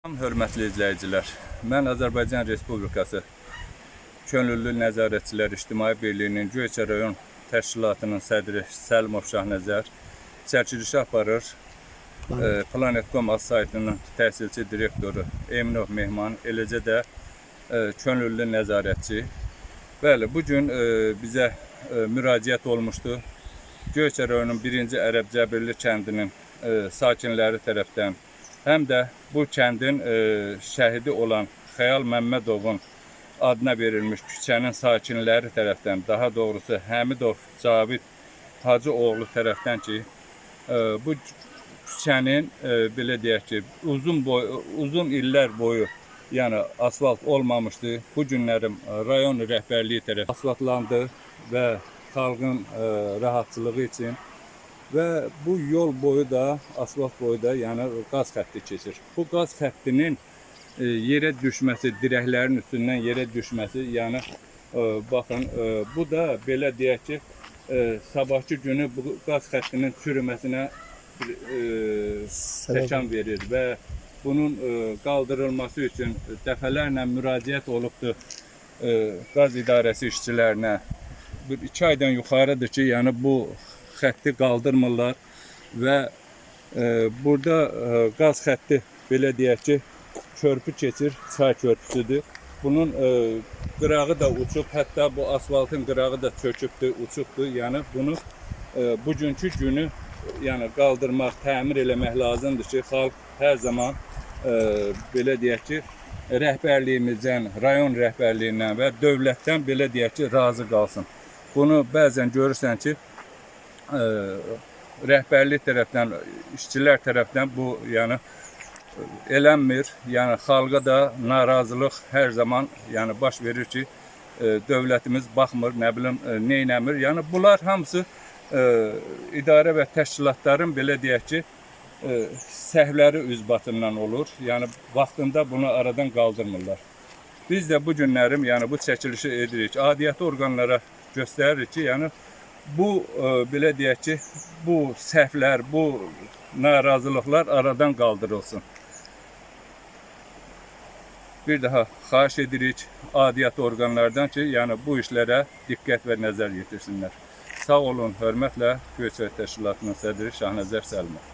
Hörmətli izləyicilər, mən Azərbaycan Respublikası Könüllü Nəzarətçilər İctimai Birliyinin Göyçə rayon təşkilatının sədri Səlimov Şahnəzər çəkilişi aparır. Planet.com az saytının təhsilçi direktoru Eminov Mehman, eləcə də könüllü nəzarətçi. Bəli, bugün bizə müraciət olmuşdu. Göyçə rayonun 1-ci Ərəb Cəbirli kəndinin sakinləri tərəfdən, həm də bu kəndin şəhidi olan Xəyal Məmmədovun adına verilmiş küçənin sakinləri tərəfdən, daha doğrusu Həmidov Cavid Hacıoğlu tərəfdən ki, bu küçənin belə deyək ki, uzun illər boyu yəni asfalt olmamışdı. Bu günlərim rayon rəhbərliyi tərəfindən asfaltlandı və xalqın rahatçılığı üçün və bu yol boyu da, asfalt boyu da yəni qaz xətti keçir. Bu qaz xəttinin yerə düşməsi, dirəklərin üstündən yerə düşməsi, yəni baxın, bu da belə deyək ki, sabahki günü bu qaz xəttinin çürüməsinə təkan verir və bunun qaldırılması üçün dəfələrlə müraciət olubdur qaz idarəsi işçilərinə. 2 aydan yuxarıdır ki, yəni bu xətti qaldırmırlar və burada qaz xətti belə deyək ki, körpü keçir, çay körpüsüdür. Bunun qırağı da uçub, hətta bu asfaltın qırağı da çökübdür, uçubdur. Yəni bunu bugünkü günü yəni qaldırmaq, təmir eləmək lazımdır ki, xalq hər zaman belə deyək ki, rəhbərliyimizdən, rayon rəhbərliyindən və dövlətdən belə deyək ki, razı qalsın. Bunu bəzən görürsən ki, rəhbərlik tərəfdən, işçilər tərəfdən bu yəni elənmir. Yəni xalqa da narazılıq hər zaman yəni baş verir ki, dövlətimiz baxmır, nə bilim, neynəmir. Yəni bunlar hamısı idarə və təşkilatların belə deyək ki, səhvləri üzbatından olur. Yəni vaxtında bunu aradan qaldırmırlar. Biz də bu günlərim yəni bu çəkilişi edirik. Adiyyəti orqanlara göstəririk ki, yəni bu belə deyək ki, bu səhvlər, bu narazılıqlar aradan qaldırılsın. Bir daha xahiş edirik adiyyəti orqanlardan ki, yəni bu işlərə diqqət və nəzər yetirsinlər. Sağ olun, hörmətlə Göyçə təşkilatının sədri Şahnəzər Səlimov.